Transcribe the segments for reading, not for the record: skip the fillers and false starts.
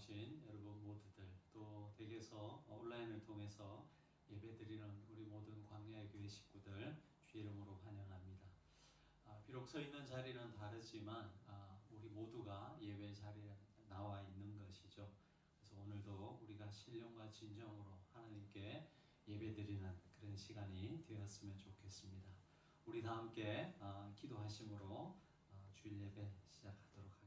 나오신 여러분 모두들, 또 댁에서 온라인을 통해서 예배드리는 우리 모든 광야의 교회 식구들 주의 이름으로 환영합니다. 비록 서 있는 자리는 다르지만 우리 모두가 예배 자리에 나와 있는 것이죠. 그래서 오늘도 우리가 신령과 진정으로 하나님께 예배드리는 그런 시간이 되었으면 좋겠습니다. 우리 다 함께 기도하심으로 주일 예배 시작하도록 하겠습니다.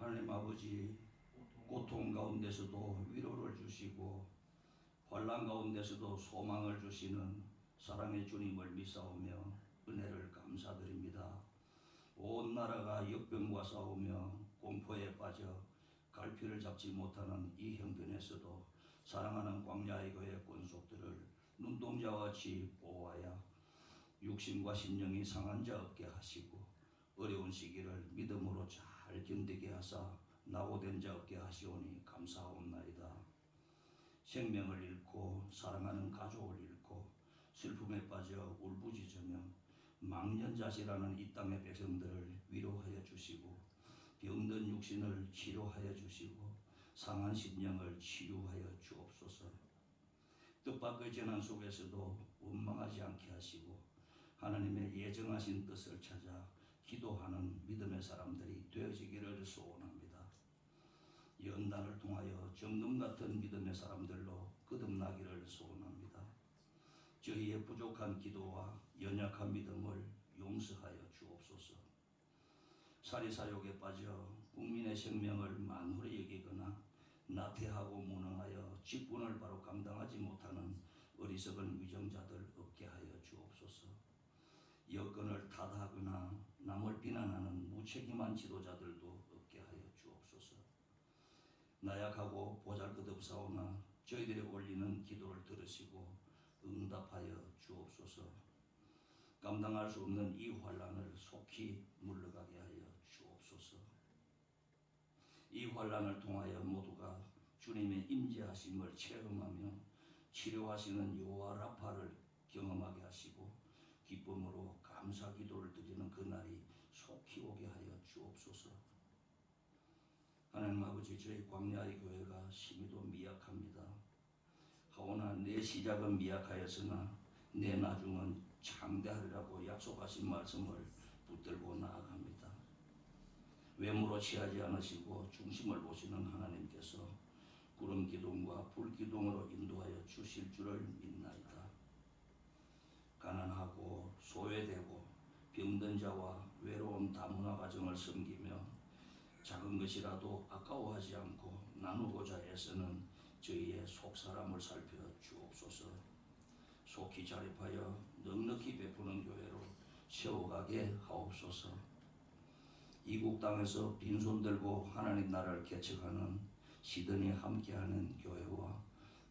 하나님 아버지, 고통 가운데서도 위로를 주시고 환난 가운데서도 소망을 주시는 사랑의 주님을 믿사오며 은혜를 감사드립니다. 온 나라가 역병과 싸우며 공포에 빠져 갈피를 잡지 못하는 이 형편에서도 사랑하는 광야의 교회 권속들을 눈동자와 같이 보호하여 육신과 심령이 상한 자 없게 하시고 어려운 시기를 믿음으로 잘 견디게 하사 낙오된 자 없게 하시오니 감사하옵나이다. 생명을 잃고 사랑하는 가족을 잃고 슬픔에 빠져 울부짖으며 망년자실하는 이 땅의 백성들을 위로하여 주시고 병든 육신을 치료하여 주시고 상한 심령을 치유하여 주옵소서. 뜻밖의 재난 속에서도 원망하지 않게 하시고 하나님의 예정하신 뜻을 찾아 기도하는 믿음의 사람들이 되어지기를 소원합니다. 연단을 통하여 정금 같은 믿음의 사람들로 거듭나기를 소원합니다. 저희의 부족한 기도와 연약한 믿음을 용서하여 주옵소서. 사리사욕에 빠져 국민의 생명을 만홀히 여기거나 나태하고 무능하여 직분을 바로 감당하지 못하는 어리석은 위정자들 없게 하여 주옵소서. 여건을 탓하거나 남을 비난하는 무책임한 지도자들도 없게 하여 주옵소서. 나약하고 보잘것없사오나 저희들이 올리는 기도를 들으시고 응답하여 주옵소서. 감당할 수 없는 이 환난을 속히 물러가게 하여 주옵소서. 이 환난을 통하여 모두가 주님의 임재하심을 체험하며 치료하시는 여호와 라파를 경험하게 하시고 기쁨으로 감사 기도를 드리는 그날이 속히 오게 하여 주옵소서. 하나님 아버지, 저희 광야의 교회가 심히도 미약합니다. 하오나 내 시작은 미약하였으나 내 나중은 창대하리라고 약속하신 말씀을 붙들고 나아갑니다. 외모로 취하지 않으시고 중심을 보시는 하나님께서 구름 기둥과 불 기둥으로 인도하여 주실 줄을 믿나이다. 가난하고 소외되고 병든 자와 외로운 다문화 가정을 섬기며 작은 것이라도 아까워하지 않고 나누고자 애쓰는 저희의 속사람을 살펴 주옵소서. 속히 자립하여 넉넉히 베푸는 교회로 세워가게 하옵소서. 이국 땅에서 빈손 들고 하나님 나라를 개척하는 시드니 함께하는 교회와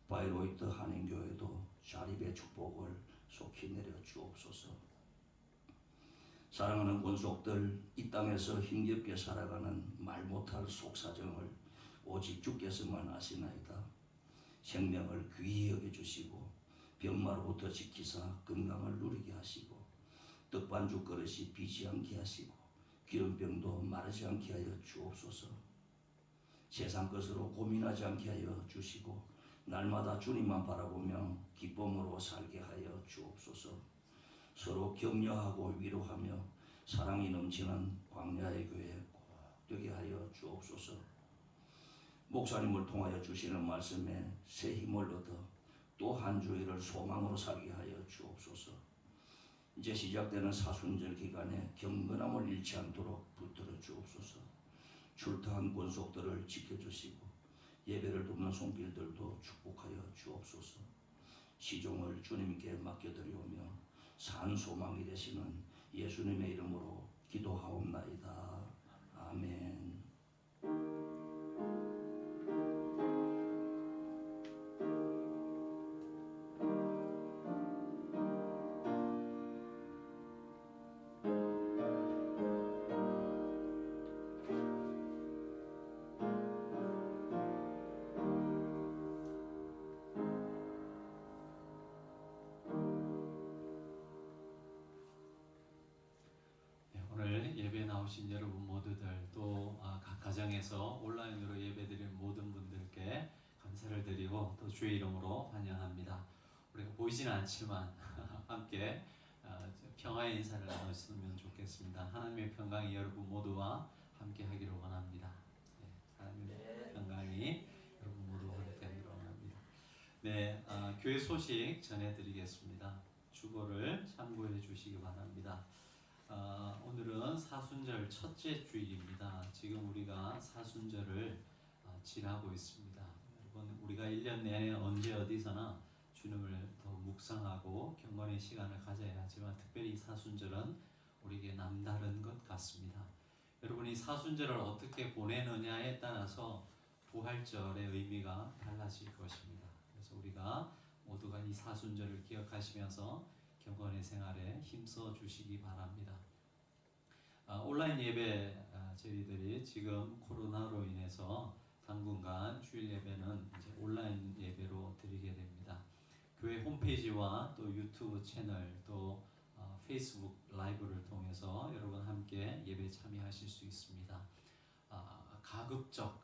바이로이트 한인교회도 자립의 축복을 속히 내려 주옵소서. 사랑하는 권속들, 이 땅에서 힘겹게 살아가는 말 못할 속사정을 오직 주께서만 아시나이다. 생명을 귀히 여겨주시고 병마로부터 지키사 건강을 누리게 하시고 떡반죽 그릇이 비지 않게 하시고 기름병도 마르지 않게 하여 주옵소서. 세상 것으로 고민하지 않게 하여 주시고 날마다 주님만 바라보며 기쁨으로 살게 하여 주옵소서. 서로 격려하고 위로하며 사랑이 넘치는 광야의 교회 꼭 되게 하여 주옵소서. 목사님을 통하여 주시는 말씀에 새 힘을 얻어 또 한 주일을 소망으로 살게 하여 주옵소서. 이제 시작되는 사순절 기간에 경건함을 잃지 않도록 붙들어 주옵소서. 출타한 권속들을 지켜주시고 예배를 돕는 손길들도 축복하여 주옵소서. 시종을 주님께 맡겨드리오며 산 소망이 되시는 예수님의 이름으로 기도하옵나이다. 아멘. 오늘 예배 나오신 여러분 모두들 또 각 가정에서 온라인으로 예배드리는 모든 분들께 감사를 드리고 또 주의 이름으로 환영합니다. 우리가 보이지는 않지만 함께 평화의 인사를 나눴으면 좋겠습니다. 하나님의 평강이 여러분 모두와 함께 하기를 원합니다. 하나님의 평강이 여러분 모두와 함께 하기를 원합니다. 네, 교회 소식 전해드리겠습니다. 주보를 참고해 주시기 바랍니다. 오늘은 사순절 첫째 주일입니다. 지금 우리가 사순절을 지나고 있습니다. 여러분, 우리가 1년 내내 언제 어디서나 주님을 더 묵상하고 경건의 시간을 가져야 하지만 특별히 이 사순절은 우리에게 남다른 것 같습니다. 여러분이 사순절을 어떻게 보내느냐에 따라서 부활절의 의미가 달라질 것입니다. 그래서 우리가 모두가 이 사순절을 기억하시면서 경건의 생활에 힘써 주시기 바랍니다. 온라인 예배 저희들이 지금 코로나로 인해서 당분간 주일 예배는 이제 온라인 예배로 드리게 됩니다. 교회 홈페이지와 또 유튜브 채널 또 페이스북 라이브를 통해서 여러분 함께 예배 참여하실 수 있습니다. 가급적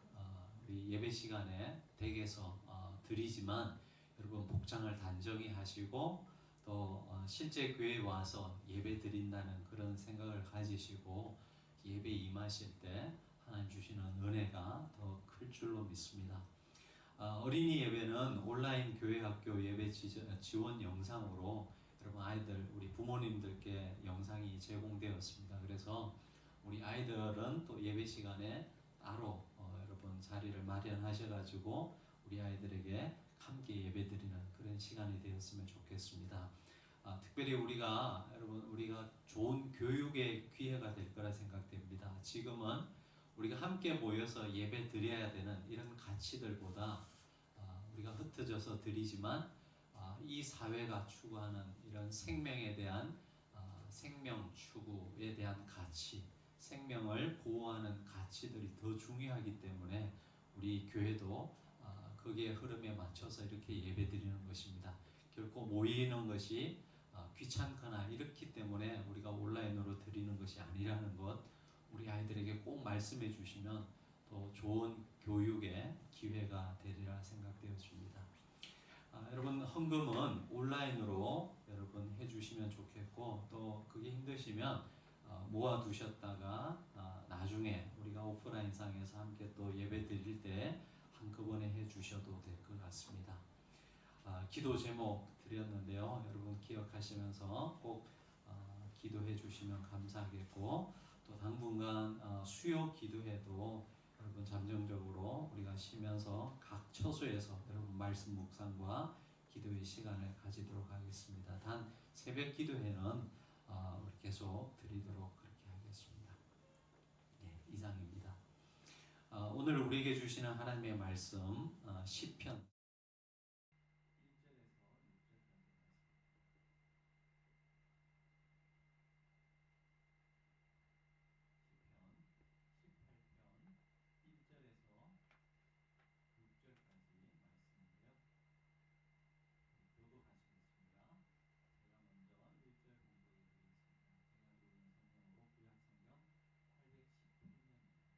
우리 예배 시간에 댁에서 드리지만 여러분 복장을 단정히 하시고 또 실제 교회에 와서 예배 드린다는 그런 생각을 가지시고 예배 임하실 때 하나님 주시는 은혜가 더 클 줄로 믿습니다. 어린이 예배는 온라인 교회 학교 예배 지원 영상으로 여러분 아이들 우리 부모님들께 영상이 제공되었습니다. 그래서 우리 아이들은 또 예배 시간에 따로 여러분 자리를 마련하셔가지고 우리 아이들에게 함께 예배드리는 그런 시간이 되었으면 좋겠습니다. 특별히 우리가 좋은 교육의 기회가 될 거라 생각됩니다. 지금은 우리가 함께 모여서 예배 드려야 되는 이런 가치들보다 우리가 흩어져서 드리지만 이 사회가 추구하는 이런 생명에 대한 생명 추구에 대한 가치, 생명을 보호하는 가치들이 더 중요하기 때문에 우리 교회도 거기에 흐름에 맞춰서 이렇게 예배드리는 것입니다. 결코 모이는 것이 귀찮거나 이렇기 때문에 우리가 온라인으로 드리는 것이 아니라는 것 우리 아이들에게 꼭 말씀해 주시면 또 좋은 교육의 기회가 되리라 생각되었습니다. 여러분 헌금은 온라인으로 여러분 해주시면 좋겠고 또 그게 힘드시면 모아두셨다가 나중에 우리가 오프라인상에서 함께 또 예배 드릴 때 한꺼번에 해주셔도 될 것 같습니다. 기도 제목 드렸는데요. 여러분 기억하시면서 꼭 기도해 주시면 감사하겠고 또 당분간 수요 기도회도 여러분 잠정적으로 우리가 쉬면서 각 처소에서 여러분 말씀 묵상과 기도의 시간을 가지도록 하겠습니다. 단 새벽 기도회는 우리 계속 드리도록 그렇게 하겠습니다. 네, 이상입니다. 오늘 우리에게 주시는 하나님의 말씀 시편 1절에서 6절까지 시편 18편 1절에서 6절까지 말씀인데요. 교독하시겠습니다. 제가 먼저 1절 공부해 드리겠습니다. 제가 읽고 있는 성경으로 구약성경 810편입니다.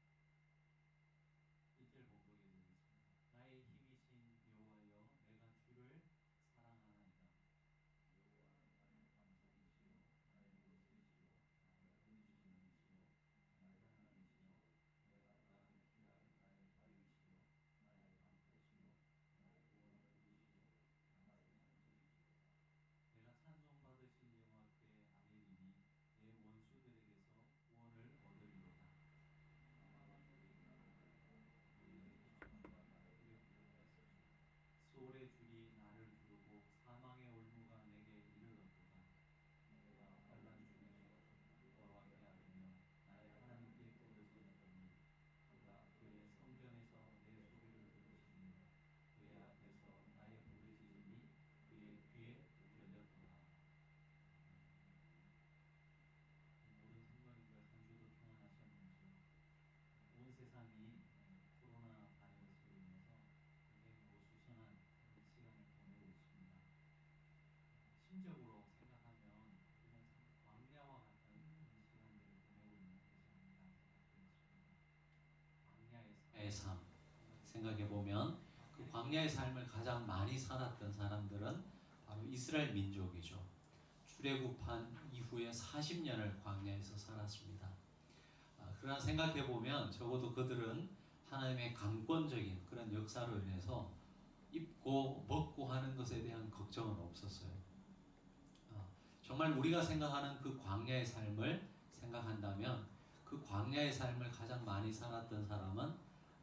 1절 공부해 드리겠습니다. 나의 힘이신 여호와여 내가 주를 사랑하나이다. 여호와는 나의 반석이시요 나의 원수이시요 나의 부르짖는 이시요 나의 하나님이시요 내가 악을 피할 나의 자유이시요 나의 방패시요 나의 구원을 이루시요 나의 산적이시요 내가 찬송받으실 여호와께 아뢰리니 내 원수들에게서 구원을 얻으리로다. 아말렉들이 나를 밟고 너희는 기초문과 나를 이르기를 하였으니 소울의 줄이 나를 두르고 사망의 올무가 내게 이르렀도다. 내가 환난 중에 여호와께 아뢰며 나의 하나님께 부르짖었더니 그가 그의 성전에서 내 소리를 들으시니 그의 앞에서 나의 부르짖음이 그의 귀에 들렸도다. 모든 성도님들 한 주도 평안하셨는지요? 온 세상이 코로나 바이러스로 인해서 굉장히 어수선한 그런 시간을 보내고 있습니다. 심적으로 생각하면 우리는 참 광야와 같은 그런 시간들을 보내고 있는 것이 아닌가 생각되었습니다. 광야의 삶 생각해 보면 그 광야의 삶을 가장 많이 살았던 사람들은 바로 이스라엘 민족이죠. 출애굽한 이후에 40년을 광야에서 살았습니다. 그러나 생각해 보면 적어도 그들은 하나님의 강권적인 그런 역사로 인해서 입고 먹고 하는 것에 대한 걱정은 없었어요. 정말 우리가 생각하는 그 광야의 삶을 생각한다면 그 광야의 삶을 가장 많이 살았던 사람은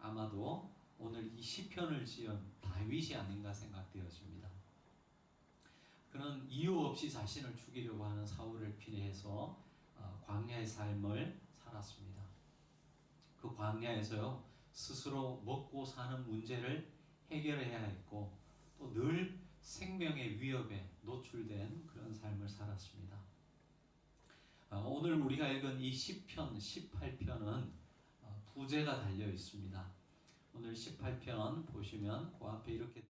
아마도 오늘 이 시편을 지은 다윗이 아닌가 생각되어집니다. 그는 이유 없이 자신을 죽이려고 하는 사울을 피해서 광야의 삶을 살았습니다. 그 광야에서요 스스로 먹고 사는 문제를 해결해야 했고 또 늘 생명의 위협에 노출된 그런 삶을 살았습니다. 오늘 우리가 읽은 이 시편 18편은 부제가 달려 있습니다. 오늘 18편 보시면 그 앞에 이렇게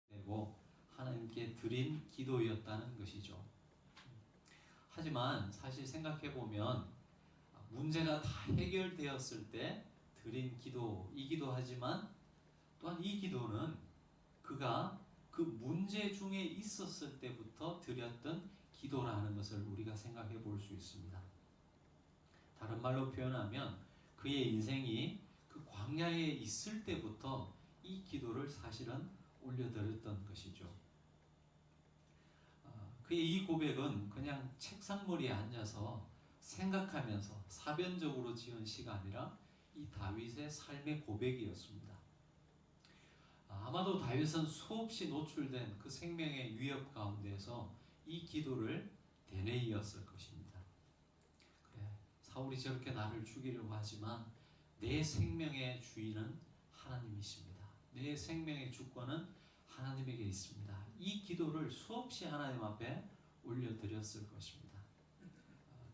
되고 하나님께 드린 기도였다는 것이죠. 하지만 사실 생각해 보면 문제가 다 해결되었을 때 드린 기도이기도 하지만 또한 이 기도는 그가 그 문제 중에 있었을 때부터 드렸던 기도라는 것을 우리가 생각해 볼 수 있습니다. 다른 말로 표현하면 그의 인생이 그 광야에 있을 때부터 이 기도를 사실은 올려드렸던 것이죠. 그의 이 고백은 그냥 책상머리에 앉아서 생각하면서 사변적으로 지은 시가 아니라 이 다윗의 삶의 고백이었습니다. 아마도 다윗은 수없이 노출된 그 생명의 위협 가운데서 이 기도를 되뇌이었을 것입니다. 그래, 사울이 저렇게 나를 죽이려고 하지만 내 생명의 주인은 하나님이십니다. 내 생명의 주권은 하나님에게 있습니다. 이 기도를 수없이 하나님 앞에 올려드렸을 것입니다.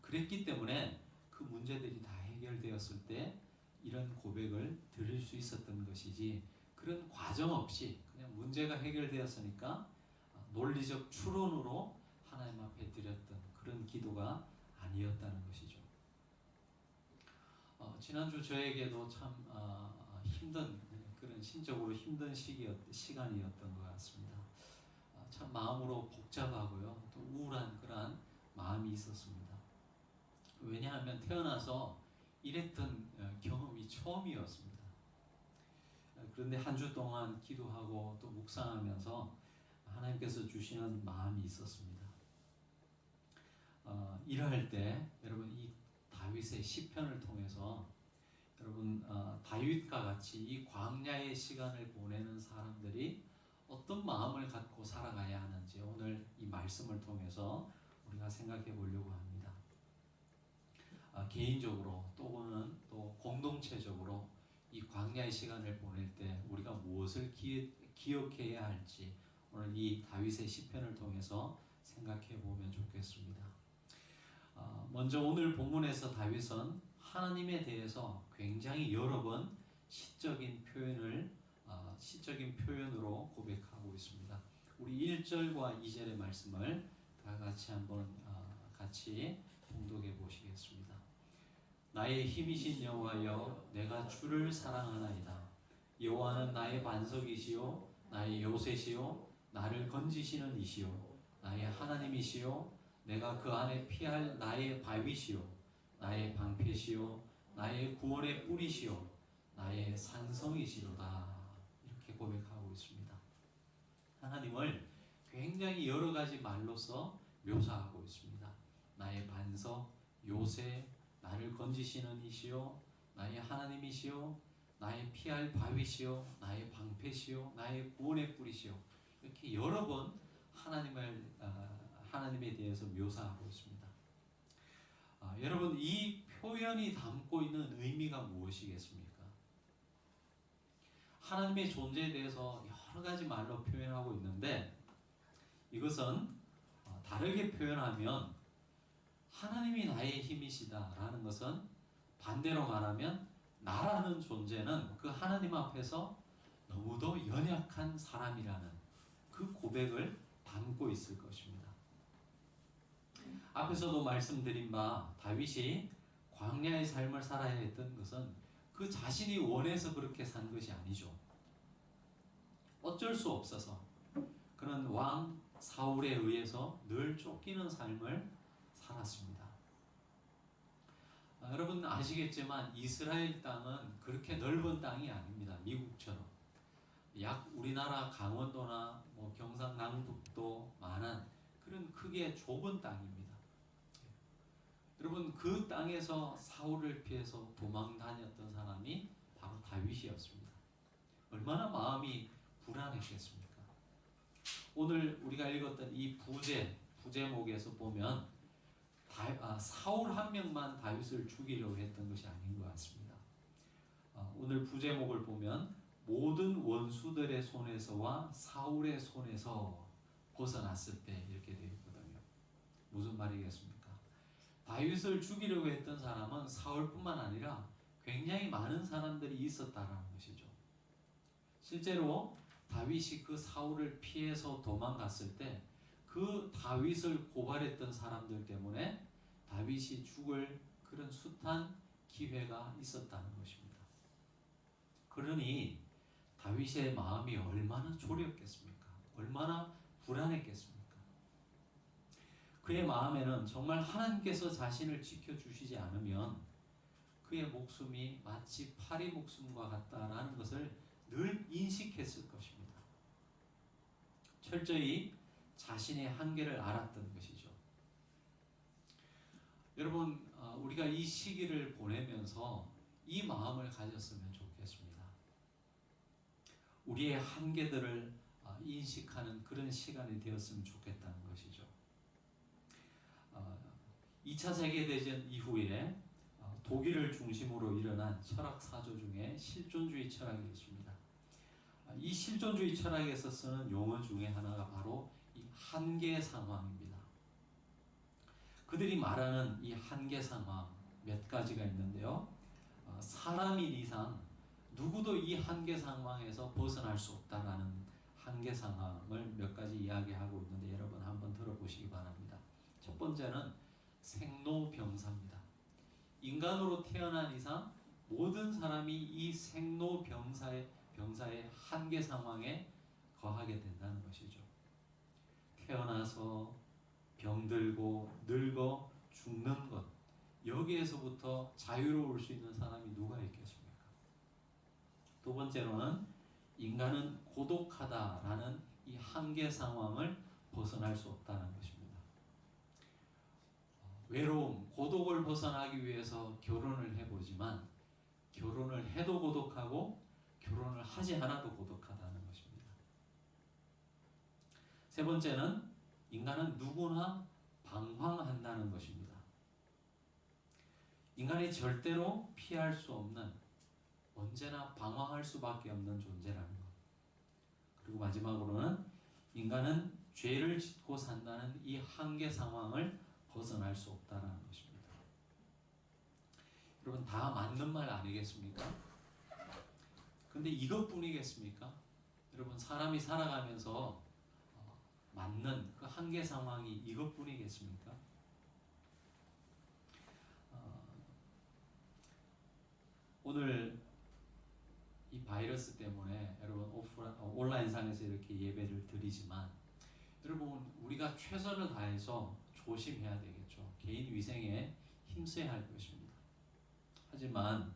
그랬기 때문에 그 문제들이 다 해결되었을 때 이런 고백을 드릴 수 있었던 것이지 그런 과정 없이 그냥 문제가 해결되었으니까 논리적 추론으로 하나님 앞에 드렸던 그런 기도가 아니었다는 것이죠. 지난주 저에게도 참 힘든 그런 심적으로 힘든 시간이었던 것 같습니다. 참 마음으로 복잡하고요 또 우울한 그런 마음이 있었습니다. 왜냐하면 태어나서 이랬던 경험이 처음이었습니다. 그런데 한 주 동안 기도하고 또 묵상하면서 하나님께서 주시는 마음이 있었습니다. 일할 때 여러분 이 다윗의 시편을 통해서 여러분 다윗과 같이 이 광야의 시간을 보내는 사람들이 어떤 마음을 갖고 살아가야 하는지 오늘 이 말씀을 통해서 우리가 생각해 보려고 합니다. 개인적으로 또는 또 공동체적으로 이 광야의 시간을 보낼 때 우리가 무엇을 기억해야 할지 오늘 이 다윗의 시편을 통해서 생각해 보면 좋겠습니다. 먼저 오늘 본문에서 다윗은 하나님에 대해서 굉장히 여러 번 시적인 표현으로 고백하고 있습니다. 우리 1절과 2절의 말씀을 다 같이 한번 같이 봉독해 보시겠습니다. 나의 힘이신 여호와여, 내가 주를 사랑하나이다. 여호와는 나의 반석이시요 나의 요새시요 나를 건지시는 이시요 나의 하나님이시요 내가 그 안에 피할 나의 바위시요 나의 방패시요 나의 구원의 뿌리시요 나의 산성이시로다. 이렇게 고백하고 있습니다. 하나님을 굉장히 여러 가지 말로서 묘사하고 있습니다. 나의 반석, 요새, 나를 건지시는 이시요 나의 하나님이시요 나의 피할 바위시요 나의 방패시요 나의 구원의 뿌리시요 이렇게 여러 번 하나님에 대해서 묘사하고 있습니다. 여러분 이 표현이 담고 있는 의미가 무엇이겠습니까? 하나님의 존재에 대해서 여러 가지 말로 표현하고 있는데 이것은 다르게 표현하면 하나님이 나의 힘이시다라는 것은 반대로 말하면 나라는 존재는 그 하나님 앞에서 너무도 연약한 사람이라는 그 고백을 담고 있을 것입니다. 앞에서도 말씀드린 바 다윗이 광야의 삶을 살아야 했던 것은 그 자신이 원해서 그렇게 산 것이 아니죠. 어쩔 수 없어서 그는 왕 사울에 의해서 늘 쫓기는 삶을 살았습니다. 여러분 아시겠지만 이스라엘 땅은 그렇게 넓은 땅이 아닙니다. 미국처럼 약 우리나라 강원도나 뭐 경상남북도 만한 그런 크게 좁은 땅입니다. 여러분 그 땅에서 사울을 피해서 도망 다녔던 사람이 바로 다윗이었습니다. 얼마나 마음이 불안했겠습니까? 오늘 우리가 읽었던 이 부제목에서 보면 사울 한 명만 다윗을 죽이려고 했던 것이 아닌 것 같습니다. 오늘 부제목을 보면 모든 원수들의 손에서와 사울의 손에서 벗어났을 때 이렇게 되어 있거든요. 무슨 말이겠습니까? 다윗을 죽이려고 했던 사람은 사울뿐만 아니라 굉장히 많은 사람들이 있었다라는 것이죠. 실제로 다윗이 그 사울을 피해서 도망갔을 때 그 다윗을 고발했던 사람들 때문에 다윗이 죽을 그런 숱한 기회가 있었다는 것입니다. 그러니 다윗의 마음이 얼마나 졸였겠습니까? 얼마나 불안했겠습니까? 그의 마음에는 정말 하나님께서 자신을 지켜주시지 않으면 그의 목숨이 마치 파리 목숨과 같다라는 것을 늘 인식했을 것입니다. 철저히 자신의 한계를 알았던 것이죠. 여러분, 우리가 이 시기를 보내면서 이 마음을 가졌으면 좋겠습니다. 우리의 한계들을 인식하는 그런 시간이 되었으면 좋겠다는 것이죠. 2차 세계대전 이후에 독일을 중심으로 일어난 철학 사조 중에 실존주의 철학이 있습니다. 이 실존주의 철학에서 쓰는 용어 중에 하나가 바로 이 한계 상황입니다. 그들이 말하는 이 한계 상황 몇 가지가 있는데요. 사람인 이상 누구도 이 한계 상황에서 벗어날 수 없다라는 한계 상황을 몇 가지 이야기하고 있는데 여러분 한번 들어보시기 바랍니다. 첫 번째는 생로병사입니다. 인간으로 태어난 이상 모든 사람이 이 생로병사의 한계 상황에 거하게 된다는 것이죠. 태어나서 병들고 늙어 죽는 것, 여기에서부터 자유로울 수 있는 사람이 누가 있겠습니까? 두 번째로는 인간은 고독하다라는 이 한계 상황을 벗어날 수 없다는 것입니다. 외로움, 고독을 벗어나기 위해서 결혼을 해보지만 결혼을 해도 고독하고 결혼을 하지 않아도 고독하다는 것입니다. 세 번째는 인간은 누구나 방황한다는 것입니다. 인간이 절대로 피할 수 없는, 언제나 방황할 수밖에 없는 존재라는 것. 그리고 마지막으로는 인간은 죄를 짓고 산다는 이 한계 상황을 벗어날 수 없다는 것입니다. 여러분 다 맞는 말 아니겠습니까? 근데 이것뿐이겠습니까? 여러분 사람이 살아가면서 맞는 그 한계 상황이 이것뿐이겠습니까? 오늘 이 바이러스 때문에 여러분 온라인상에서 이렇게 예배를 드리지만 여러분 우리가 최선을 다해서 조심해야 되겠죠. 개인 위생에 힘써야 할 것입니다. 하지만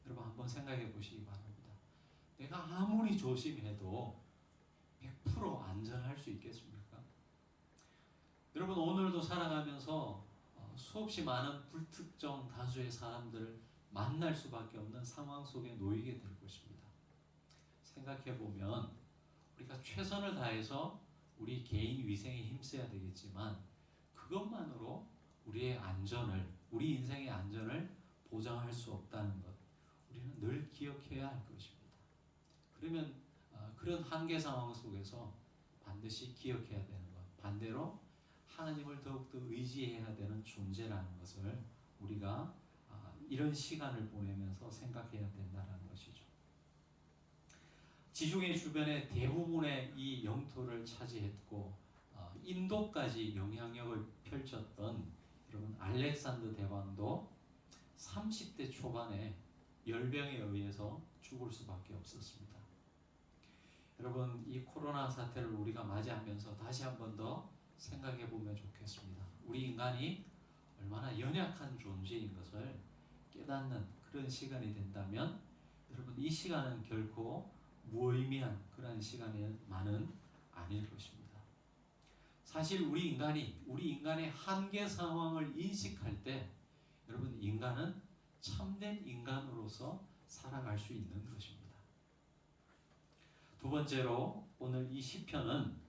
여러분 한번 생각해 보시기 바랍니다. 내가 아무리 조심해도 100% 안전할 수 있겠습니까? 여러분 오늘도 살아가면서 수없이 많은 불특정 다수의 사람들을 만날 수밖에 없는 상황 속에 놓이게 될 것입니다. 생각해 보면 우리가 최선을 다해서 우리 개인 위생에 힘써야 되겠지만 그것만으로 우리의 안전을, 우리 인생의 안전을 보장할 수 없다는 것, 우리는 늘 기억해야 할 것입니다. 그러면 그런 한계 상황 속에서 반드시 기억해야 되는 것, 반대로 하나님을 더욱더 의지해야 되는 존재라는 것을 우리가 이런 시간을 보내면서 생각해야 된다는 것이죠. 지중해 주변의 대부분의 이 영토를 차지했고 인도까지 영향력을 펼쳤던 여러분 알렉산더 대왕도 30대 초반에 열병에 의해서 죽을 수밖에 없었습니다. 여러분, 이 코로나 사태를 우리가 맞이하면서 다시 한 번 더 생각해 보면 좋겠습니다. 우리 인간이 얼마나 연약한 존재인 것을 깨닫는 그런 시간이 된다면 여러분, 이 시간은 결코 무의미한 그런 시간만은 아닐 것입니다. 사실 우리 인간의 한계 상황을 인식할 때 여러분, 인간은 참된 인간으로서 살아갈 수 있는 것입니다. 두 번째로 오늘 이 시편은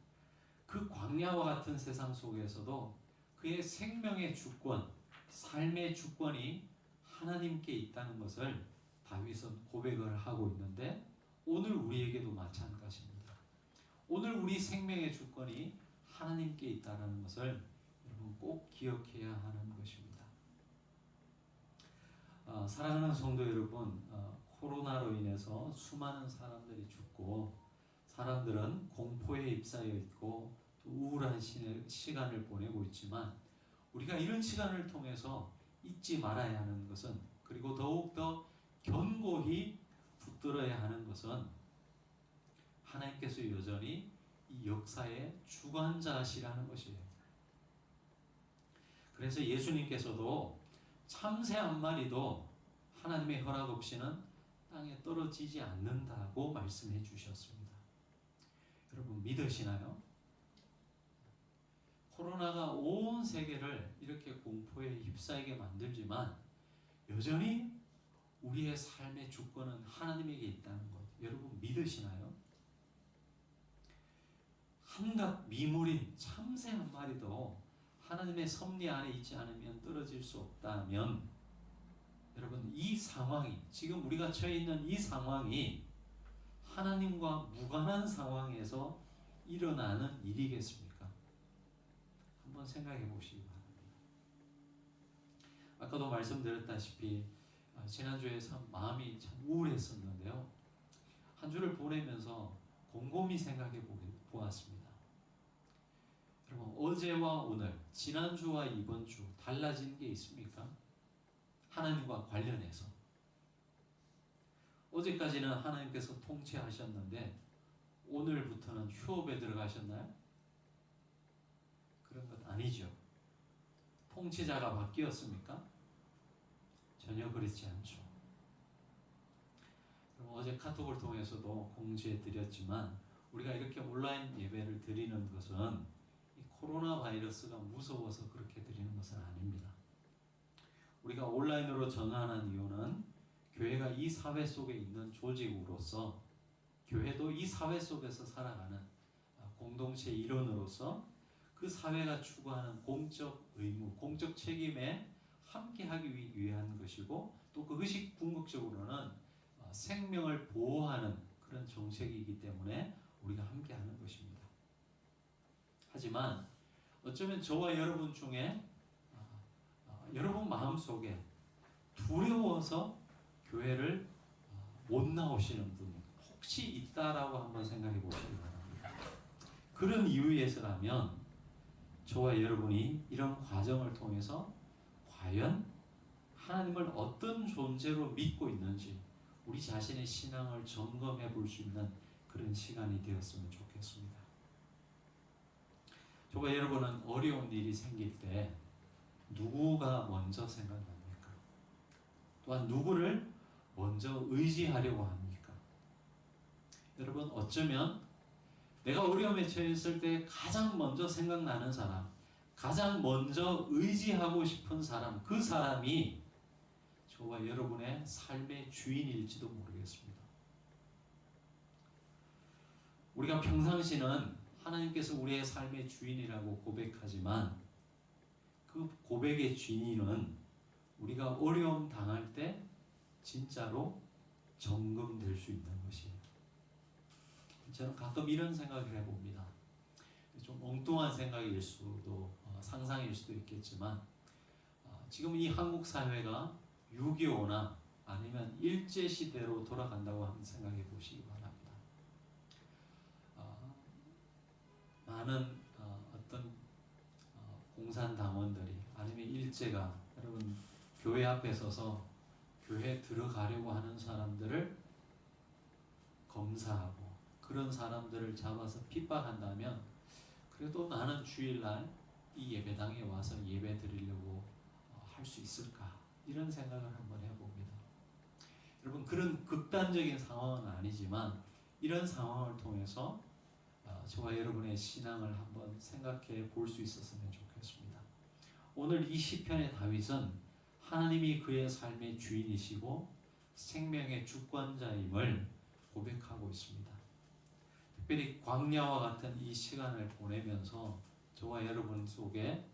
그 광야와 같은 세상 속에서도 그의 생명의 주권, 삶의 주권이 하나님께 있다는 것을 다윗은 고백을 하고 있는데 오늘 우리에게도 마찬가지입니다. 오늘 우리 생명의 주권이 하나님께 있다는 것을 여러분 꼭 기억해야 하는 것입니다. 사랑하는 성도 여러분, 코로나로 인해서 수많은 사람들이 죽고 사람들은 공포에 휩싸여 있고 또 우울한 시간을 보내고 있지만 우리가 이런 시간을 통해서 잊지 말아야 하는 것은, 그리고 더욱더 견고히 붙들어야 하는 것은 하나님께서 여전히 이 역사의 주관자시라는 것이에요. 그래서 예수님께서도 참새 한 마리도 하나님의 허락 없이는 땅에 떨어지지 않는다고 말씀해 주셨습니다. 여러분 믿으시나요? 코로나가 온 세계를 이렇게 공포에 휩싸이게 만들지만 여전히 우리의 삶의 주권은 하나님에게 있다는 것, 여러분 믿으시나요? 한갓 미물인 참새 한 마리도 하나님의 섭리 안에 있지 않으면 떨어질 수 없다면 여러분, 이 상황이, 지금 우리가 처해 있는 이 상황이 하나님과 무관한 상황에서 일어나는 일이겠습니까? 한번 생각해 보시기 바랍니다. 아까도 말씀드렸다시피 지난주에 참 마음이 참 우울했었는데요. 한 주를 보내면서 곰곰이 생각해 보았습니다. 여러분, 어제와 오늘, 지난주와 이번 주 달라진 게 있습니까? 하나님과 관련해서. 어제까지는 하나님께서 통치하셨는데 오늘부터는 휴업에 들어가셨나요? 그런 것 아니죠. 통치자가 바뀌었습니까? 전혀 그렇지 않죠. 그럼 어제 카톡을 통해서도 공지해 드렸지만 우리가 이렇게 온라인 예배를 드리는 것은 이 코로나 바이러스가 무서워서 그렇게 드리는 것은 아닙니다. 우리가 온라인으로 전환한 이유는 교회가 이 사회 속에 있는 조직으로서, 교회도 이 사회 속에서 살아가는 공동체 일원으로서 그 사회가 추구하는 공적 의무, 공적 책임에 함께하기 위한 것이고, 또 그것이 궁극적으로는 생명을 보호하는 그런 정책이기 때문에 우리가 함께하는 것입니다. 하지만 어쩌면 저와 여러분 중에 여러분 마음속에 두려워서 교회를 못 나오시는 분 혹시 있다라고 한번 생각해 보시기 바랍니다. 그런 이유에서라면 저와 여러분이 이런 과정을 통해서 과연 하나님을 어떤 존재로 믿고 있는지 우리 자신의 신앙을 점검해 볼 수 있는 그런 시간이 되었으면 좋겠습니다. 저와 여러분은 어려운 일이 생길 때 누구가 먼저 생각납니까? 또한 누구를 먼저 의지하려고 합니까? 여러분, 어쩌면 내가 어려움에 처했을 때 가장 먼저 생각나는 사람, 가장 먼저 의지하고 싶은 사람, 그 사람이 저와 여러분의 삶의 주인일지도 모르겠습니다. 우리가 평상시는 하나님께서 우리의 삶의 주인이라고 고백하지만 그 고백의 주인은 우리가 어려움 당할 때 진짜로 점검될 수 있는 것이에요. 저는 가끔 이런 생각을 해봅니다. 좀 엉뚱한 생각일 수도 상상일 수도 있겠지만 지금 이 한국 사회가 6.25나 아니면 일제시대로 돌아간다고 한번 생각해 보시기 바랍니다. 많은 어떤 공산당원들이 아니면 일제가 여러분 교회 앞에 서서 교회 들어가려고 하는 사람들을 검사하고 그런 사람들을 잡아서 핍박한다면 그래도 나는 주일날 이 예배당에 와서 예배 드리려고 할 수 있을까? 이런 생각을 한번 해봅니다. 여러분, 그런 극단적인 상황은 아니지만 이런 상황을 통해서 저와 여러분의 신앙을 한번 생각해 볼 수 있었으면 좋겠습니다. 오늘 이 시편의 다윗은 하나님이 그의 삶의 주인이시고 생명의 주권자임을 고백하고 있습니다. 특별히 광야와 같은 이 시간을 보내면서 저와 여러분 속에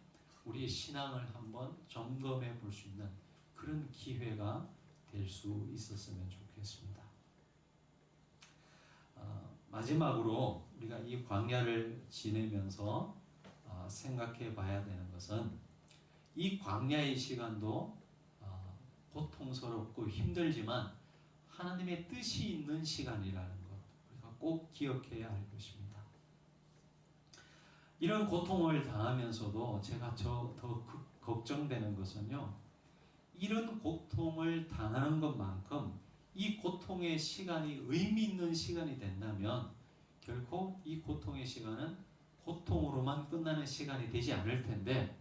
우리의 신앙을 한번 점검해 볼 수 있는 그런 기회가 될 수 있었으면 좋겠습니다. 마지막으로 우리가 이 광야를 지내면서 생각해 봐야 되는 것은 이 광야의 시간도 고통스럽고 힘들지만 하나님의 뜻이 있는 시간이라는 것 우리가 꼭 기억해야 할 것입니다. 이런 고통을 당하면서도 제가 더 걱정되는 것은요, 이런 고통을 당하는 것만큼 이 고통의 시간이 의미 있는 시간이 된다면 결코 이 고통의 시간은 고통으로만 끝나는 시간이 되지 않을 텐데,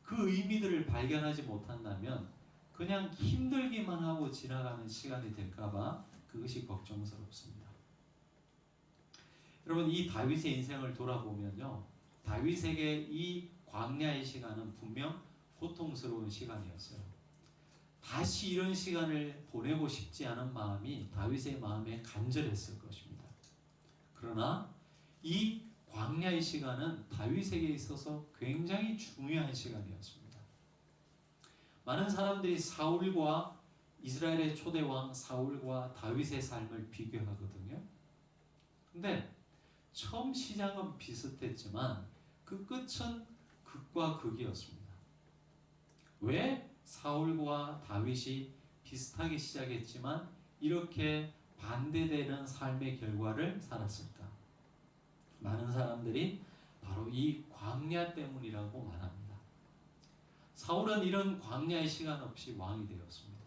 그 의미들을 발견하지 못한다면 그냥 힘들기만 하고 지나가는 시간이 될까봐 그것이 걱정스럽습니다. 여러분, 이 다윗의 인생을 돌아보면요, 다윗에게 이 광야의 시간은 분명 고통스러운 시간이었어요. 다시 이런 시간을 보내고 싶지 않은 마음이 다윗의 마음에 간절했을 것입니다. 그러나 이 광야의 시간은 다윗에게 있어서 굉장히 중요한 시간이었습니다. 많은 사람들이 사울과 이스라엘의 초대 왕 사울과 다윗의 삶을 비교하거든요. 근데 처음 시작은 비슷했지만 그 끝은 극과 극이었습니다. 왜 사울과 다윗이 비슷하게 시작했지만 이렇게 반대되는 삶의 결과를 살았을까? 많은 사람들이 바로 이 광야 때문이라고 말합니다. 사울은 이런 광야의 시간 없이 왕이 되었습니다.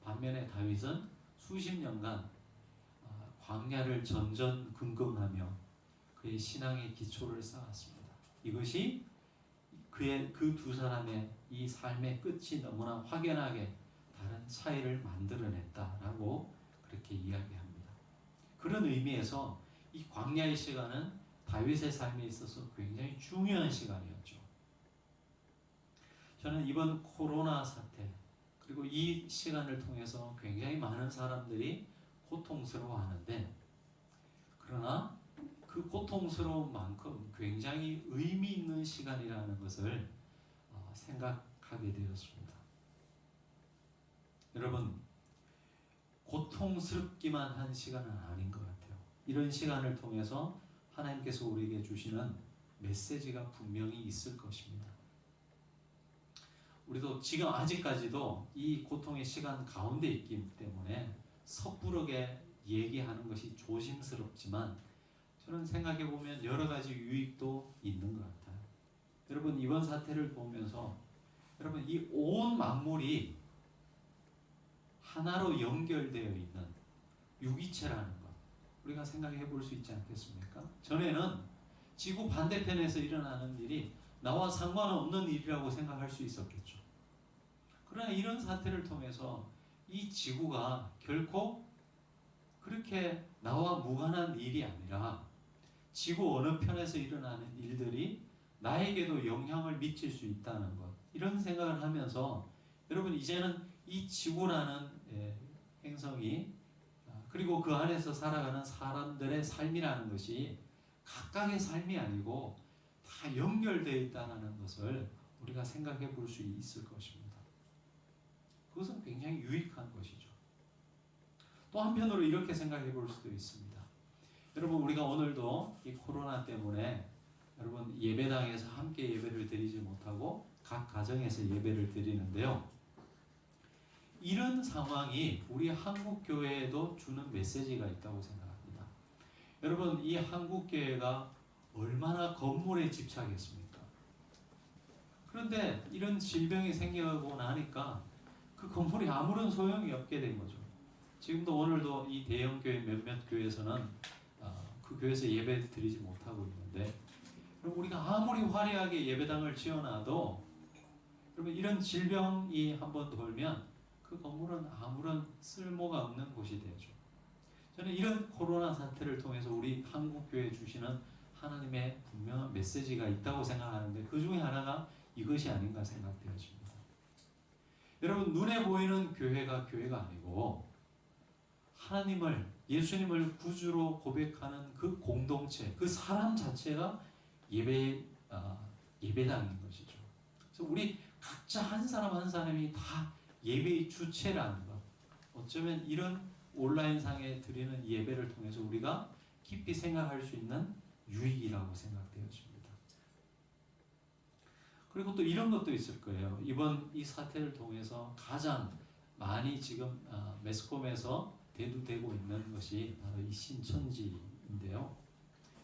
반면에 다윗은 수십 년간 광야를 전전긍긍하며 그의 신앙의 기초를 쌓았습니다. 이것이 그 두 사람의 이 삶의 끝이 너무나 확연하게 다른 차이를 만들어냈다라고 그렇게 이야기합니다. 그런 의미에서 이 광야의 시간은 다윗의 삶에 있어서 굉장히 중요한 시간이었죠. 저는 이번 코로나 사태 그리고 이 시간을 통해서 굉장히 많은 사람들이 고통스러워하는데, 그러나 그 고통스러운 만큼 굉장히 의미 있는 시간이라는 것을 생각하게 되었습니다. 여러분, 고통스럽기만 한 시간은 아닌 것 같아요. 이런 시간을 통해서 하나님께서 우리에게 주시는 메시지가 분명히 있을 것입니다. 우리도 지금 아직까지도 이 고통의 시간 가운데 있기 때문에 섣부르게 얘기하는 것이 조심스럽지만 저는 생각해보면 여러 가지 유익도 있는 것 같아요. 여러분, 이번 사태를 보면서 여러분, 이 온 만물이 하나로 연결되어 있는 유기체라는 것 우리가 생각해 볼 수 있지 않겠습니까? 전에는 지구 반대편에서 일어나는 일이 나와 상관없는 일이라고 생각할 수 있었겠죠. 그러나 이런 사태를 통해서 이 지구가 결코 그렇게 나와 무관한 일이 아니라 지구 어느 편에서 일어나는 일들이 나에게도 영향을 미칠 수 있다는 것, 이런 생각을 하면서 여러분, 이제는 이 지구라는 행성이 그리고 그 안에서 살아가는 사람들의 삶이라는 것이 각각의 삶이 아니고 다 연결되어 있다는 것을 우리가 생각해 볼 수 있을 것입니다. 그것은 굉장히 유익한 것이죠. 또 한편으로 이렇게 생각해 볼 수도 있습니다. 여러분, 우리가 오늘도 이 코로나 때문에 여러분 예배당에서 함께 예배를 드리지 못하고 각 가정에서 예배를 드리는데요. 이런 상황이 우리 한국 교회에도 주는 메시지가 있다고 생각합니다. 여러분, 이 한국 교회가 얼마나 건물에 집착했습니까? 그런데 이런 질병이 생겨고 나니까 그 건물이 아무런 소용이 없게 된 거죠. 지금도 오늘도 이 대형 교회 몇몇 교회에서는 그 교회에서 예배 드리지 못하고 있는데, 여러분 우리가 아무리 화려하게 예배당을 지어놔도 여러분 이런 질병이 한번 돌면 그 건물은 아무런 쓸모가 없는 곳이 되죠. 저는 이런 코로나 사태를 통해서 우리 한국 교회에 주시는 하나님의 분명한 메시지가 있다고 생각하는데, 그 중에 하나가 이것이 아닌가 생각되어집니다. 여러분 눈에 보이는 교회가 교회가 아니고 하나님을, 예수님을 구주로 고백하는 그 공동체, 그 사람 자체가 예배당인 것이죠. 그래서 우리 각자 한 사람 한 사람이 다 예배의 주체라는 것, 어쩌면 이런 온라인상에 드리는 예배를 통해서 우리가 깊이 생각할 수 있는 유익이라고 생각되어집니다. 그리고 또 이런 것도 있을 거예요. 이번 이 사태를 통해서 가장 많이 지금 매스컴에서 대두되고 있는 것이 바로 이 신천지인데요.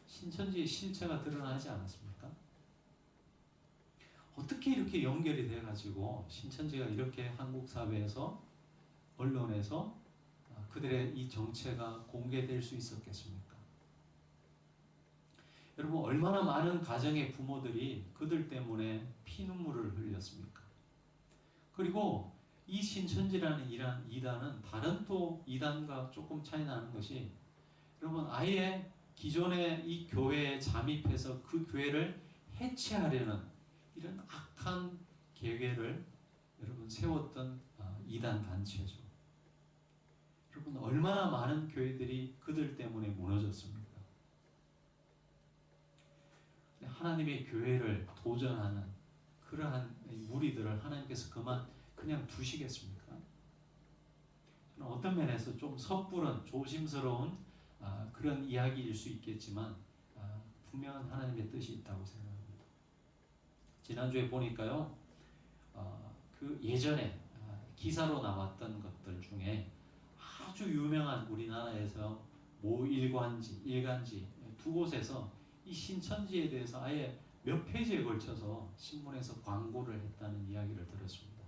신천지의 실체가 드러나지 않았습니까? 어떻게 이렇게 연결이 돼가지고 신천지가 이렇게 한국 사회에서, 언론에서 그들의 이 정체가 공개될 수 있었겠습니까? 여러분 얼마나 많은 가정의 부모들이 그들 때문에 피눈물을 흘렸습니까? 그리고 이 신천지라는 이단은 다른 또 이단과 조금 차이 나는 것이, 여러분 아예 기존의 이 교회에 잠입해서 그 교회를 해체하려는 이런 악한 계획을 여러분 세웠던 이단 단체죠. 여러분 얼마나 많은 교회들이 그들 때문에 무너졌습니까? 하나님의 교회를 도전하는 그러한 무리들을 하나님께서 그냥 두시겠습니까? 저는 어떤 면에서 좀 섣부른 조심스러운 그런 이야기일 수 있겠지만 분명한 하나님의 뜻이 있다고 생각합니다. 지난주에 보니까요, 그 예전에 기사로 나왔던 것들 중에 아주 유명한 우리나라에서 모 일간지 두 곳에서 이 신천지에 대해서 아예 몇 페이지에 걸쳐서 신문에서 광고를 했다는 이야기를 들었습니다.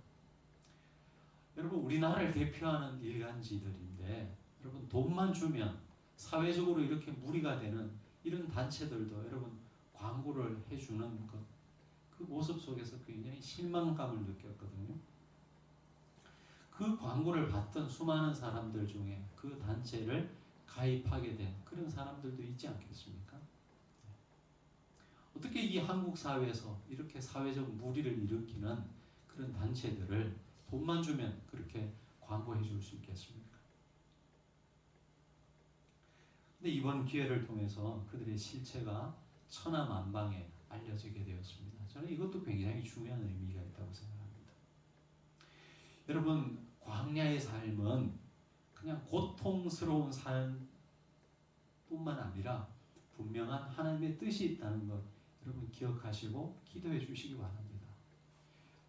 여러분 우리나라를 대표하는 일간지들인데, 여러분 돈만 주면 사회적으로 이렇게 무리가 되는 이런 단체들도 여러분 광고를 해주는 것, 그 모습 속에서 굉장히 실망감을 느꼈거든요. 그 광고를 봤던 수많은 사람들 중에 그 단체를 가입하게 된 그런 사람들도 있지 않겠습니까? 어떻게 이 한국 사회에서 이렇게 사회적 무리를 일으키는 그런 단체들을 돈만 주면 그렇게 광고해 줄 수 있겠습니까? 근데 이번 기회를 통해서 그들의 실체가 천하만방에 알려지게 되었습니다. 저는 이것도 굉장히 중요한 의미가 있다고 생각합니다. 여러분 광야의 삶은 그냥 고통스러운 삶뿐만 아니라 분명한 하나님의 뜻이 있다는 것, 여러분 기억하시고 기도해 주시기 바랍니다.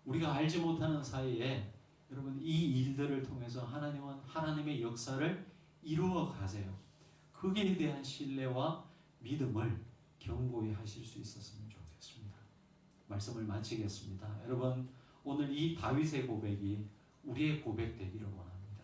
우리가 알지 못하는 사이에 여러분 이 일들을 통해서 하나님은 하나님의 역사를 이루어 가세요. 거기에 대한 신뢰와 믿음을 견고히 하실 수 있었으면 좋겠습니다. 말씀을 마치겠습니다. 여러분 오늘 이 다윗의 고백이 우리의 고백 되기를 원합니다.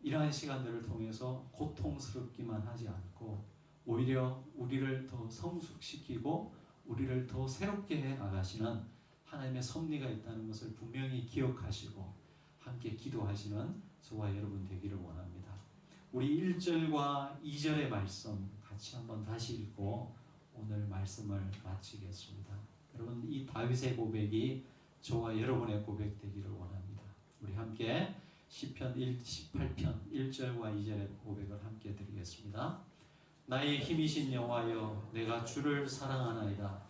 이러한 시간들을 통해서 고통스럽기만 하지 않고 오히려 우리를 더 성숙시키고 우리를 더 새롭게 해 나가시는 하나님의 섭리가 있다는 것을 분명히 기억하시고 함께 기도하시는 저와 여러분 되기를 원합니다. 우리 1절과 2절의 말씀 같이 한번 다시 읽고 오늘 말씀을 마치겠습니다. 여러분 이 다윗의 고백이 저와 여러분의 고백 되기를 원합니다. 우리 함께 시편 18편 1절과 2절의 고백을 함께 드리겠습니다. 나의 힘이신 여호와여, 내가 주를 사랑하나이다.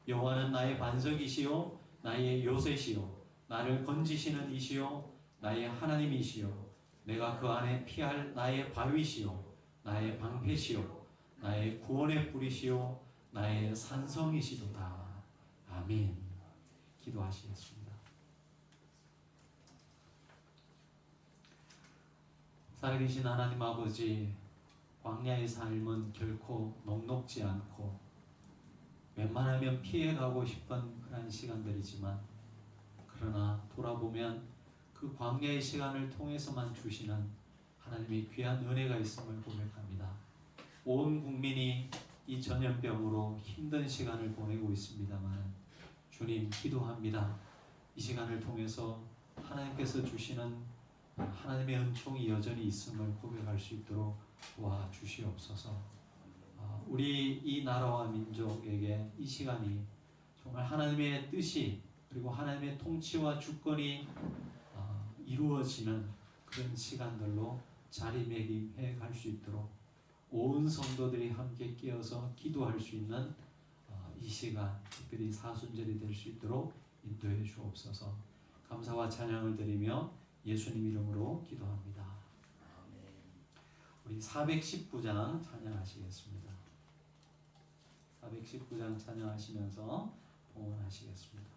여호와는 나의 반석이시요 나의 요새시요 나를 건지시는 이시요 나의 하나님이시요 내가 그 안에 피할 나의 바위시요 나의 방패시요 나의 구원의 뿌리시요 나의 산성이시도다. 아멘. 기도하시겠습니다. 살아계신 하나님 아버지, 광야의 삶은 결코 녹록지 않고 웬만하면 피해가고 싶은 그런 시간들이지만, 그러나 돌아보면 그 광야의 시간을 통해서만 주시는 하나님의 귀한 은혜가 있음을 고백합니다. 온 국민이 이 전염병으로 힘든 시간을 보내고 있습니다만 주님 기도합니다. 이 시간을 통해서 하나님께서 주시는 하나님의 은총이 여전히 있음을 고백할 수 있도록 도와주시옵소서. 우리 이 나라와 민족에게 이 시간이 정말 하나님의 뜻이 그리고 하나님의 통치와 주권이 이루어지는 그런 시간들로 자리매김해 갈 수 있도록 온 성도들이 함께 끼어서 기도할 수 있는 이 시간, 특별히 사순절이 될 수 있도록 인도해 주옵소서. 감사와 찬양을 드리며 예수님 이름으로 기도합니다. 우리 419장 찬양하시겠습니다. 419장 찬양하시면서 봉헌하시겠습니다.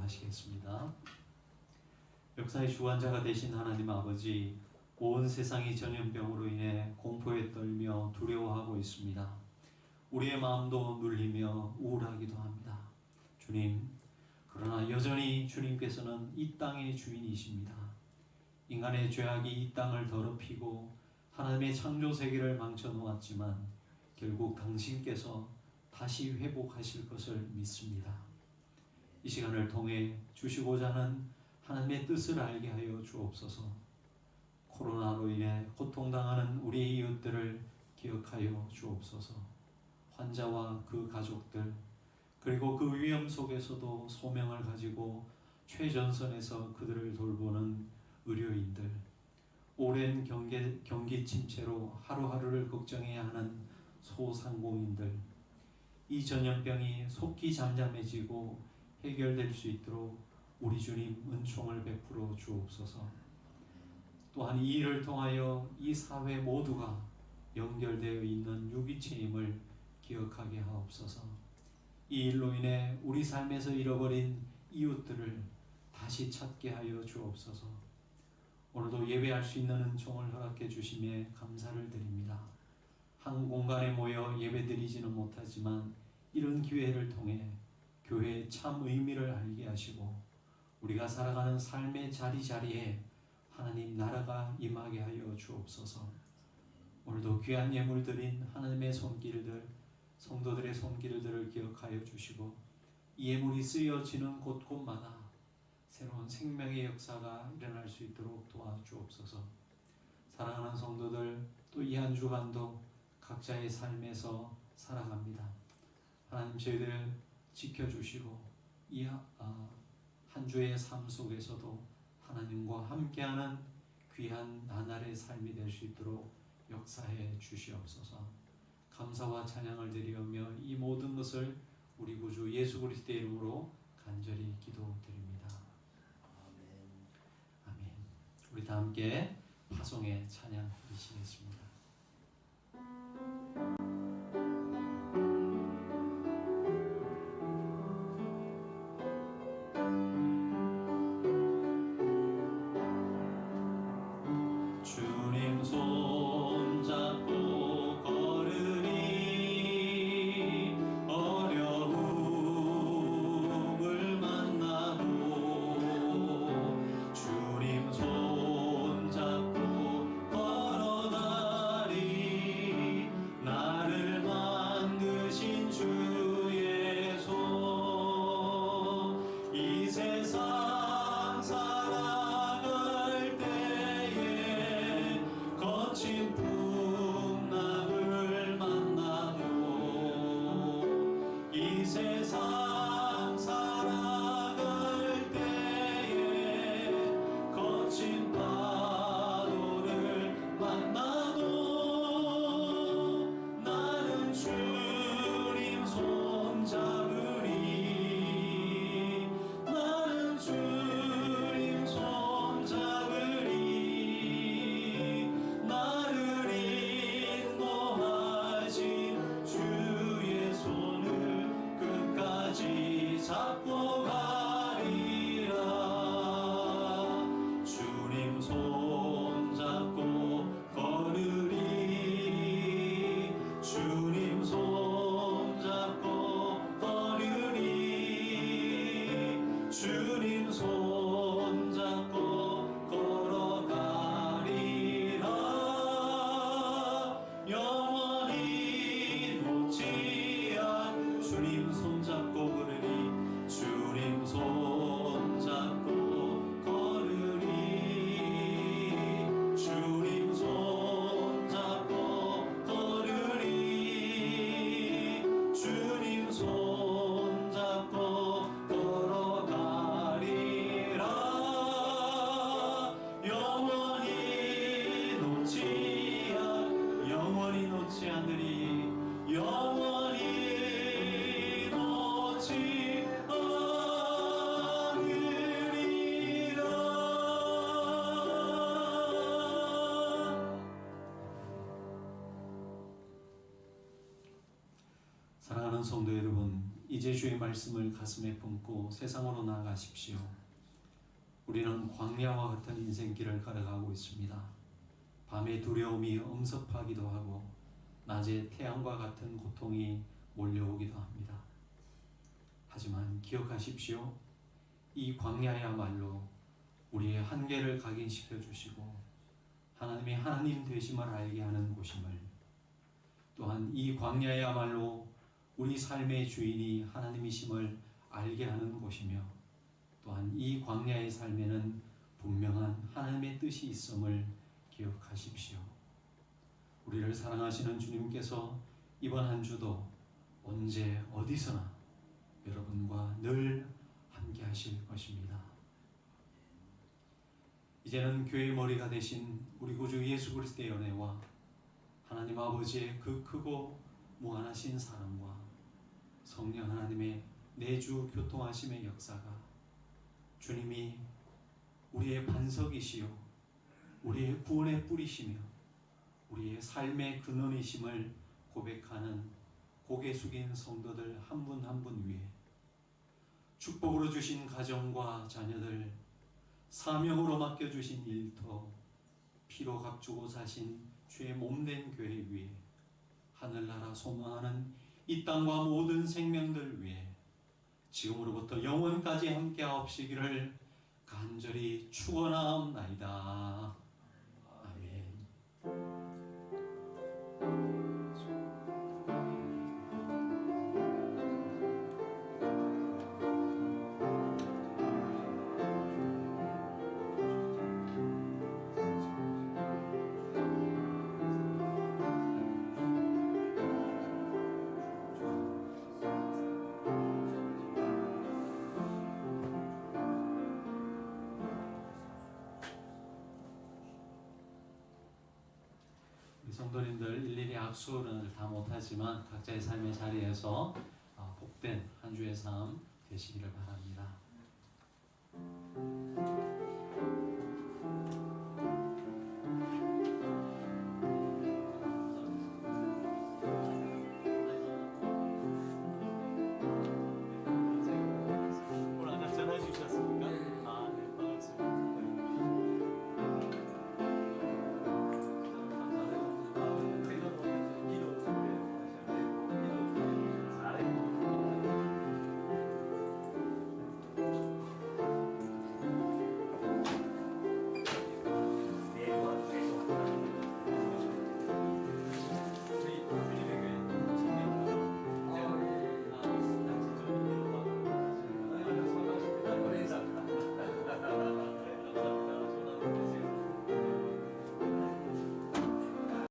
기도하시겠습니다. 역사의 주관자가 되신 하나님 아버지, 온 세상이 전염병으로 인해 공포에 떨며 두려워하고 있습니다. 우리의 마음도 눌리며 우울하기도 합니다. 주님, 그러나 여전히 주님께서는 이 땅의 주인이십니다. 인간의 죄악이 이 땅을 더럽히고 하나님의 창조 세계를 망쳐 놓았지만 결국 당신께서 다시 회복하실 것을 믿습니다. 이 시간을 통해 주시고자 하는 하나님의 뜻을 알게 하여 주옵소서. 코로나로 인해 고통당하는 우리 이웃들을 기억하여 주옵소서. 환자와 그 가족들, 그리고 그 위험 속에서도 소명을 가지고 최전선에서 그들을 돌보는 의료인들, 오랜 경기 침체로 하루하루를 걱정해야 하는 소상공인들, 이 전염병이 속히 잠잠해지고 해결될 수 있도록 우리 주님 은총을 베풀어 주옵소서. 또한 이 일을 통하여 이 사회 모두가 연결되어 있는 유기체임을 기억하게 하옵소서. 이 일로 인해 우리 삶에서 잃어버린 이웃들을 다시 찾게 하여 주옵소서. 오늘도 예배할 수 있는 은총을 허락해 주심에 감사를 드립니다. 한 공간에 모여 예배드리지는 못하지만 이런 기회를 통해 교회의 참 의미를 알게 하시고 우리가 살아가는 삶의 자리자리에 하나님 나라가 임하게 하여 주옵소서. 오늘도 귀한 예물 드린 하나님의 손길들, 성도들의 손길들을 기억하여 주시고 이 예물이 쓰여지는 곳곳마다 새로운 생명의 역사가 일어날 수 있도록 도와주옵소서. 사랑하는 성도들, 또 이 한 주간도 각자의 삶에서 살아갑니다. 하나님 저희들 지켜주시고 이 한 주의 삶 속에서도 하나님과 함께하는 귀한 나날의 삶이 될 수 있도록 역사해 주시옵소서. 감사와 찬양을 드리며 이 모든 것을 우리 구주 예수 그리스도의 이름으로 간절히 기도드립니다. 아멘. 우리 다 함께 파송의 찬양 드리시겠습니다. 주님 손잡고 걸으니 어려움을 만나고 주님 손잡고 걸어가리 나를 만드신 주의 손 이 세상 살아갈 때에 거친 풍랑을 만나도 이 세상 살아갈 때에 거친 파도를 만나도 나는 주님 손잡으리 나는 주님 손잡으리 나를 인도하신 주의 손을 끝까지 잡고 가리라 주님 손잡고 걸으리 주님 손잡고 걸으리 주님 손잡고 걸어가리라 영원히 놓지 않 주님 손잡고 걸으리 주님 손잡고 걸으리 주님 손잡고 걸으리 주님 손잡고 걸어가리라 영원히 놓지 않으리 영원히 놓지 않으리라. 사랑하는 성도 여러분, 이제 주의 말씀을 가슴에 품고 세상으로 나아가십시오. 우리는 광야와 같은 인생길을 걸어가고 있습니다. 밤에 두려움이 엄습하기도 하고 낮에 태양과 같은 고통이 몰려오기도 합니다. 하지만 기억하십시오. 이 광야야말로 우리의 한계를 각인시켜 주시고 하나님이 하나님 되심을 알게 하는 곳임을, 또한 이 광야야말로 우리 삶의 주인이 하나님이심을 알게 하는 곳이며, 또한 이 광야의 삶에는 분명한 하나님의 뜻이 있음을 기억하십시오. 우리를 사랑하시는 주님께서 이번 한 주도 언제 어디서나 여러분과 늘 함께 하실 것입니다. 이제는 교회의 머리가 되신 우리 구주 예수 그리스도의 은혜와 하나님 아버지의 그 크고 무한하신 사랑과 성령 하나님의 내주 교통하심의 역사가 주님이 우리의 반석이시요 우리의 구원의 뿌리시며 우리의 삶의 근원이심을 고백하는 고개 숙인 성도들 한 분 한 분 위에 축복으로 주신 가정과 자녀들, 사명으로 맡겨주신 일터, 피로 값주고 사신 주의 몸된 교회 위에 하늘나라 소망하는 이 땅과 모든 생명들 위에 지금으로부터 영원까지 함께하옵시기를 간절히 축원하옵나이다. 아멘. 우리 성도님들 일일이 악수는 다 못하지만 각자의 삶의 자리에서 복된 한 주의 삶 되시기를 바랍니다.